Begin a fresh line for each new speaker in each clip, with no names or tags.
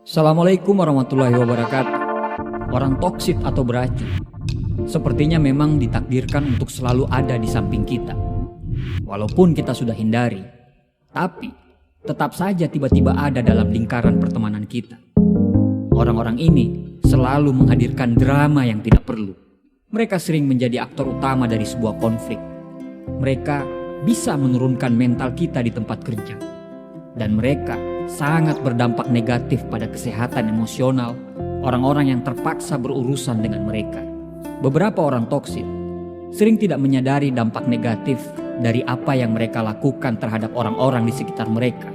Assalamualaikum warahmatullahi wabarakatuh. Orang toksik atau beracun sepertinya memang ditakdirkan untuk selalu ada di samping kita. Walaupun kita sudah hindari, tapi tetap saja tiba-tiba ada dalam lingkaran pertemanan kita. Orang-orang ini selalu menghadirkan drama yang tidak perlu. Mereka sering menjadi aktor utama dari sebuah konflik. Mereka bisa menurunkan mental kita di tempat kerja. Dan mereka sangat berdampak negatif pada kesehatan emosional orang-orang yang terpaksa berurusan dengan mereka. Beberapa orang toksik sering tidak menyadari dampak negatif dari apa yang mereka lakukan terhadap orang-orang di sekitar mereka.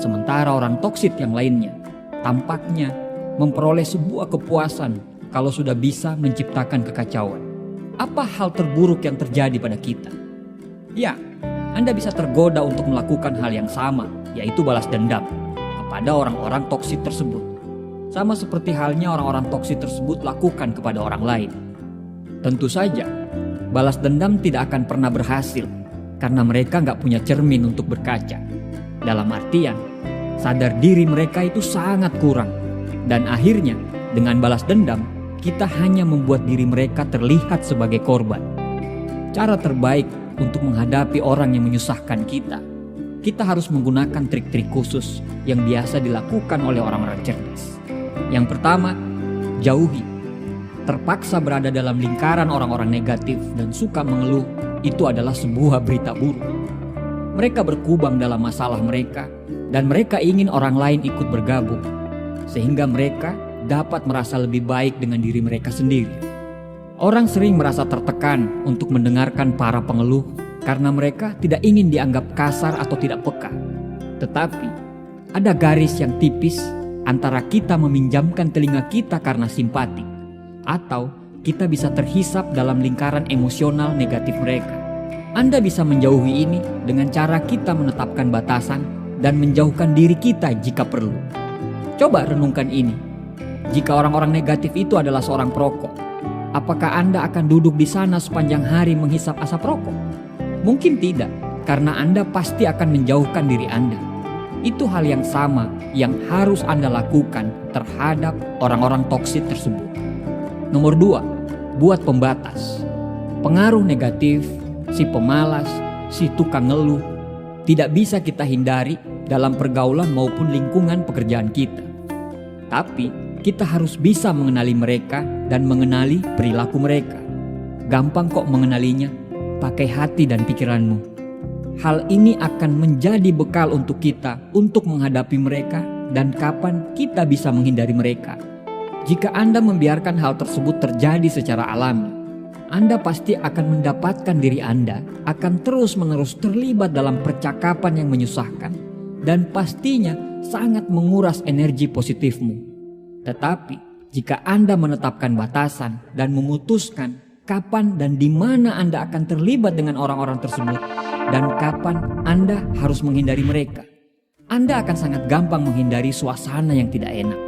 Sementara orang toksik yang lainnya tampaknya memperoleh sebuah kepuasan kalau sudah bisa menciptakan kekacauan. Apa hal terburuk yang terjadi pada kita? Ya, Anda bisa tergoda untuk melakukan hal yang sama, yaitu balas dendam kepada orang-orang toksik tersebut. Sama seperti halnya orang-orang toksik tersebut lakukan kepada orang lain. Tentu saja, balas dendam tidak akan pernah berhasil karena mereka nggak punya cermin untuk berkaca. Dalam artian, sadar diri mereka itu sangat kurang. Dan akhirnya, dengan balas dendam, kita hanya membuat diri mereka terlihat sebagai korban. Cara terbaik untuk menghadapi orang yang menyusahkan kita harus menggunakan trik-trik khusus yang biasa dilakukan oleh orang-orang cerdas. Yang pertama, jauhi. Terpaksa berada dalam lingkaran orang-orang negatif dan suka mengeluh itu adalah sebuah berita buruk. Mereka berkubang dalam masalah mereka dan mereka ingin orang lain ikut bergabung, sehingga mereka dapat merasa lebih baik dengan diri mereka sendiri. Orang sering merasa tertekan untuk mendengarkan para pengeluh karena mereka tidak ingin dianggap kasar atau tidak peka. Tetapi, ada garis yang tipis antara kita meminjamkan telinga kita karena simpati, atau kita bisa terhisap dalam lingkaran emosional negatif mereka. Anda bisa menjauhi ini dengan cara kita menetapkan batasan dan menjauhkan diri kita jika perlu. Coba renungkan ini. Jika orang-orang negatif itu adalah seorang perokok, apakah Anda akan duduk di sana sepanjang hari menghisap asap rokok? Mungkin tidak, karena Anda pasti akan menjauhkan diri Anda. Itu hal yang sama yang harus Anda lakukan terhadap orang-orang toksik tersebut. Nomor 2, buat pembatas. Pengaruh negatif, si pemalas, si tukang ngeluh, tidak bisa kita hindari dalam pergaulan maupun lingkungan pekerjaan kita. Tapi, kita harus bisa mengenali mereka dan mengenali perilaku mereka. Gampang kok mengenalinya, pakai hati dan pikiranmu. Hal ini akan menjadi bekal untuk kita untuk menghadapi mereka dan kapan kita bisa menghindari mereka. Jika Anda membiarkan hal tersebut terjadi secara alami, Anda pasti akan mendapatkan diri Anda akan terus-menerus terlibat dalam percakapan yang menyusahkan dan pastinya sangat menguras energi positifmu. Tetapi, jika Anda menetapkan batasan dan memutuskan kapan dan di mana Anda akan terlibat dengan orang-orang tersebut dan kapan Anda harus menghindari mereka, Anda akan sangat gampang menghindari suasana yang tidak enak.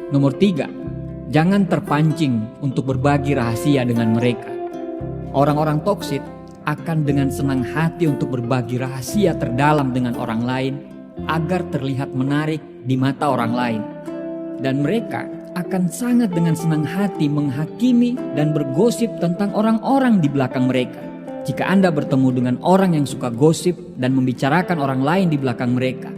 Nomor 3, jangan terpancing untuk berbagi rahasia dengan mereka. Orang-orang toksik akan dengan senang hati untuk berbagi rahasia terdalam dengan orang lain agar terlihat menarik di mata orang lain. Dan mereka akan sangat dengan senang hati menghakimi dan bergosip tentang orang-orang di belakang mereka. Jika Anda bertemu dengan orang yang suka gosip dan membicarakan orang lain di belakang mereka,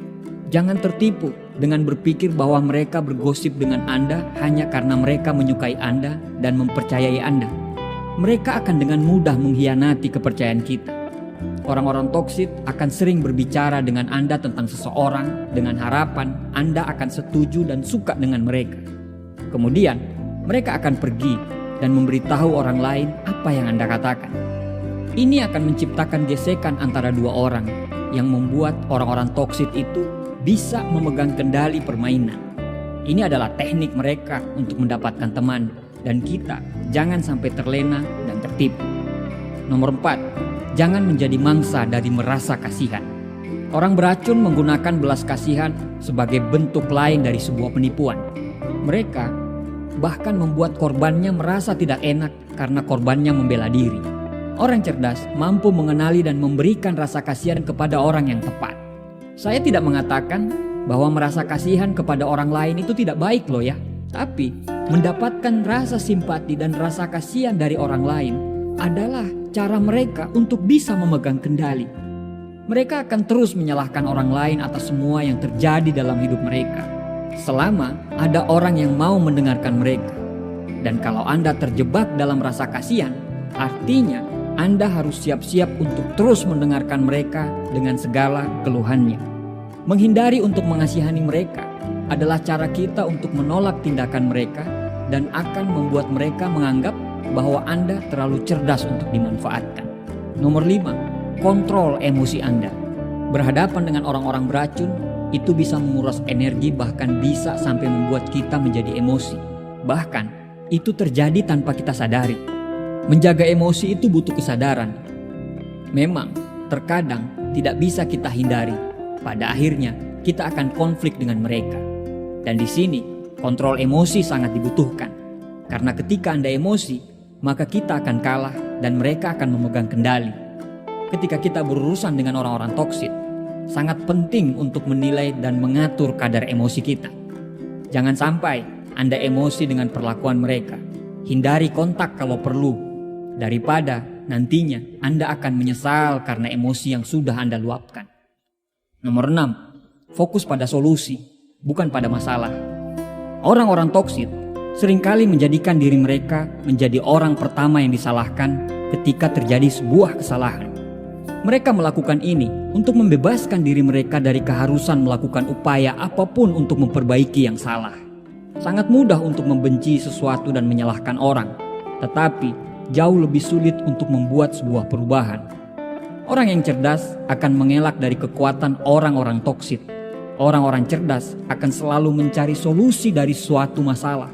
jangan tertipu dengan berpikir bahwa mereka bergosip dengan Anda hanya karena mereka menyukai Anda dan mempercayai Anda. Mereka akan dengan mudah mengkhianati kepercayaan kita. Orang-orang toksik akan sering berbicara dengan Anda tentang seseorang dengan harapan Anda akan setuju dan suka dengan mereka. Kemudian, mereka akan pergi dan memberitahu orang lain apa yang Anda katakan. Ini akan menciptakan gesekan antara dua orang yang membuat orang-orang toksik itu bisa memegang kendali permainan. Ini adalah teknik mereka untuk mendapatkan teman dan kita jangan sampai terlena dan tertipu. Nomor 4, jangan menjadi mangsa dari merasa kasihan. Orang beracun menggunakan belas kasihan sebagai bentuk lain dari sebuah penipuan. Mereka bahkan membuat korbannya merasa tidak enak karena korbannya membela diri. Orang cerdas mampu mengenali dan memberikan rasa kasihan kepada orang yang tepat. Saya tidak mengatakan bahwa merasa kasihan kepada orang lain itu tidak baik loh ya. Tapi mendapatkan rasa simpati dan rasa kasihan dari orang lain adalah cara mereka untuk bisa memegang kendali. Mereka akan terus menyalahkan orang lain atas semua yang terjadi dalam hidup mereka, selama ada orang yang mau mendengarkan mereka. Dan kalau Anda terjebak dalam rasa kasihan, artinya Anda harus siap-siap untuk terus mendengarkan mereka dengan segala keluhannya. Menghindari untuk mengasihani mereka adalah cara kita untuk menolak tindakan mereka dan akan membuat mereka menganggap bahwa Anda terlalu cerdas untuk dimanfaatkan. Nomor 5. Kontrol emosi Anda. Berhadapan dengan orang-orang beracun itu bisa menguras energi, bahkan bisa sampai membuat kita menjadi emosi. Bahkan itu terjadi tanpa kita sadari. Menjaga emosi itu butuh kesadaran. Memang terkadang tidak bisa kita hindari. Pada akhirnya kita akan konflik dengan mereka. Dan di sini kontrol emosi sangat dibutuhkan. Karena ketika Anda emosi, maka kita akan kalah dan mereka akan memegang kendali. Ketika kita berurusan dengan orang-orang toksik, sangat penting untuk menilai dan mengatur kadar emosi kita. Jangan sampai Anda emosi dengan perlakuan mereka. Hindari kontak kalau perlu, daripada nantinya Anda akan menyesal karena emosi yang sudah Anda luapkan. Nomor 6. Fokus pada solusi, bukan pada masalah. Orang-orang toksik seringkali menjadikan diri mereka menjadi orang pertama yang disalahkan ketika terjadi sebuah kesalahan. Mereka melakukan ini untuk membebaskan diri mereka dari keharusan melakukan upaya apapun untuk memperbaiki yang salah. Sangat mudah untuk membenci sesuatu dan menyalahkan orang, tetapi jauh lebih sulit untuk membuat sebuah perubahan. Orang yang cerdas akan mengelak dari kekuatan orang-orang toksik. Orang-orang cerdas akan selalu mencari solusi dari suatu masalah,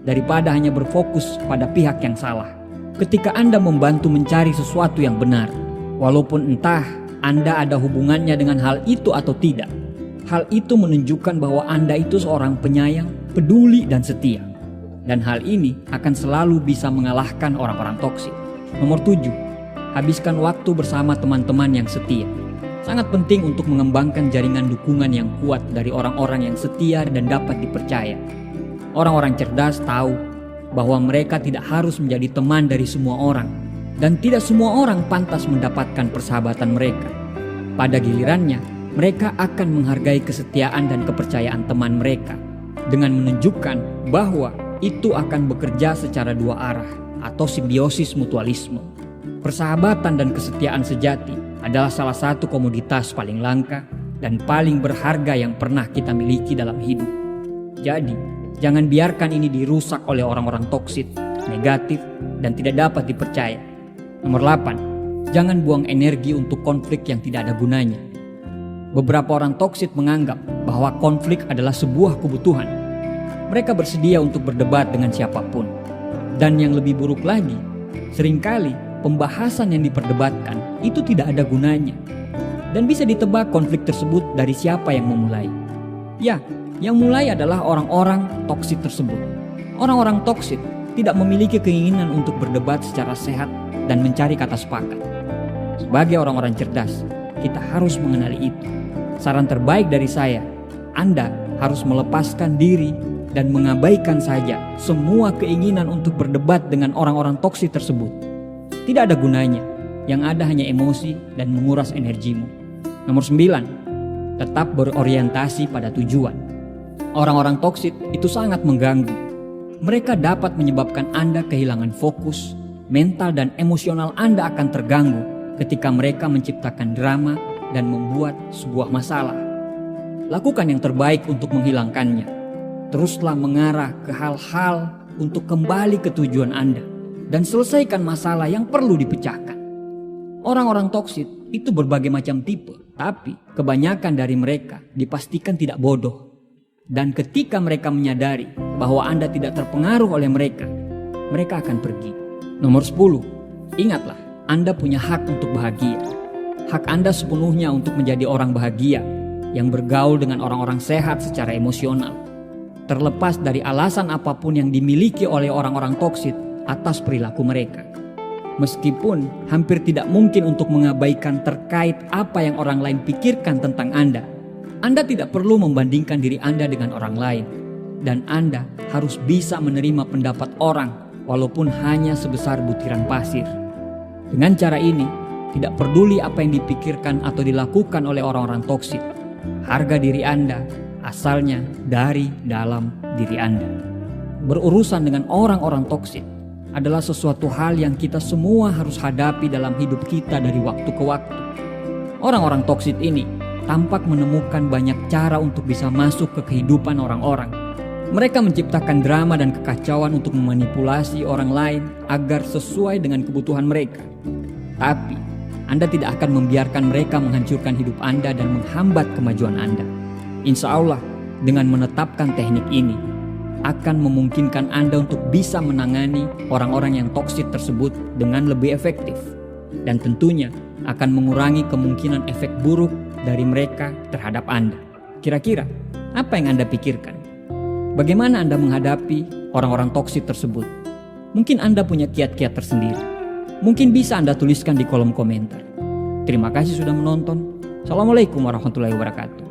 daripada hanya berfokus pada pihak yang salah. Ketika Anda membantu mencari sesuatu yang benar, walaupun entah Anda ada hubungannya dengan hal itu atau tidak, hal itu menunjukkan bahwa Anda itu seorang penyayang, peduli, dan setia. Dan hal ini akan selalu bisa mengalahkan orang-orang toksik. Nomor 7. Habiskan waktu bersama teman-teman yang setia. Sangat penting untuk mengembangkan jaringan dukungan yang kuat dari orang-orang yang setia dan dapat dipercaya. Orang-orang cerdas tahu bahwa mereka tidak harus menjadi teman dari semua orang, dan tidak semua orang pantas mendapatkan persahabatan mereka. Pada gilirannya, mereka akan menghargai kesetiaan dan kepercayaan teman mereka dengan menunjukkan bahwa itu akan bekerja secara dua arah atau simbiosis mutualisme. Persahabatan dan kesetiaan sejati adalah salah satu komoditas paling langka dan paling berharga yang pernah kita miliki dalam hidup. Jadi, jangan biarkan ini dirusak oleh orang-orang toksik, negatif, dan tidak dapat dipercaya. Nomor 8. Jangan buang energi untuk konflik yang tidak ada gunanya. Beberapa orang toksik menganggap bahwa konflik adalah sebuah kebutuhan. Mereka bersedia untuk berdebat dengan siapapun. Dan yang lebih buruk lagi, seringkali pembahasan yang diperdebatkan itu tidak ada gunanya. Dan bisa ditebak konflik tersebut dari siapa yang memulai. Ya, yang mulai adalah orang-orang toksik tersebut. Orang-orang toksik tidak memiliki keinginan untuk berdebat secara sehat dan mencari kata sepakat. Sebagai orang-orang cerdas, kita harus mengenali itu. Saran terbaik dari saya, Anda harus melepaskan diri dan mengabaikan saja semua keinginan untuk berdebat dengan orang-orang toksik tersebut. Tidak ada gunanya, yang ada hanya emosi dan menguras energimu. Nomor 9, tetap berorientasi pada tujuan. Orang-orang toksik itu sangat mengganggu. Mereka dapat menyebabkan Anda kehilangan fokus, mental dan emosional Anda akan terganggu ketika mereka menciptakan drama dan membuat sebuah masalah. Lakukan yang terbaik untuk menghilangkannya. Teruslah mengarah ke hal-hal untuk kembali ke tujuan Anda dan selesaikan masalah yang perlu dipecahkan. Orang-orang toksik itu berbagai macam tipe, tapi kebanyakan dari mereka dipastikan tidak bodoh. Dan ketika mereka menyadari bahwa Anda tidak terpengaruh oleh mereka, mereka akan pergi. Nomor 10, ingatlah, Anda punya hak untuk bahagia. Hak Anda sepenuhnya untuk menjadi orang bahagia yang bergaul dengan orang-orang sehat secara emosional, terlepas dari alasan apapun yang dimiliki oleh orang-orang toksik atas perilaku mereka. Meskipun hampir tidak mungkin untuk mengabaikan terkait apa yang orang lain pikirkan tentang Anda, Anda tidak perlu membandingkan diri Anda dengan orang lain, dan Anda harus bisa menerima pendapat orang walaupun hanya sebesar butiran pasir. Dengan cara ini, tidak peduli apa yang dipikirkan atau dilakukan oleh orang-orang toksik, harga diri Anda asalnya dari dalam diri Anda. Berurusan dengan orang-orang toksik adalah sesuatu hal yang kita semua harus hadapi dalam hidup kita dari waktu ke waktu. Orang-orang toksik ini tampak menemukan banyak cara untuk bisa masuk ke kehidupan orang-orang. Mereka menciptakan drama dan kekacauan untuk memanipulasi orang lain agar sesuai dengan kebutuhan mereka. Tapi Anda tidak akan membiarkan mereka menghancurkan hidup Anda dan menghambat kemajuan Anda. Insya Allah, dengan menetapkan teknik ini, akan memungkinkan Anda untuk bisa menangani orang-orang yang toksik tersebut dengan lebih efektif. Dan tentunya akan mengurangi kemungkinan efek buruk dari mereka terhadap Anda. Kira-kira, apa yang Anda pikirkan? Bagaimana Anda menghadapi orang-orang toksik tersebut? Mungkin Anda punya kiat-kiat tersendiri. Mungkin bisa Anda tuliskan di kolom komentar. Terima kasih sudah menonton. Assalamualaikum warahmatullahi wabarakatuh.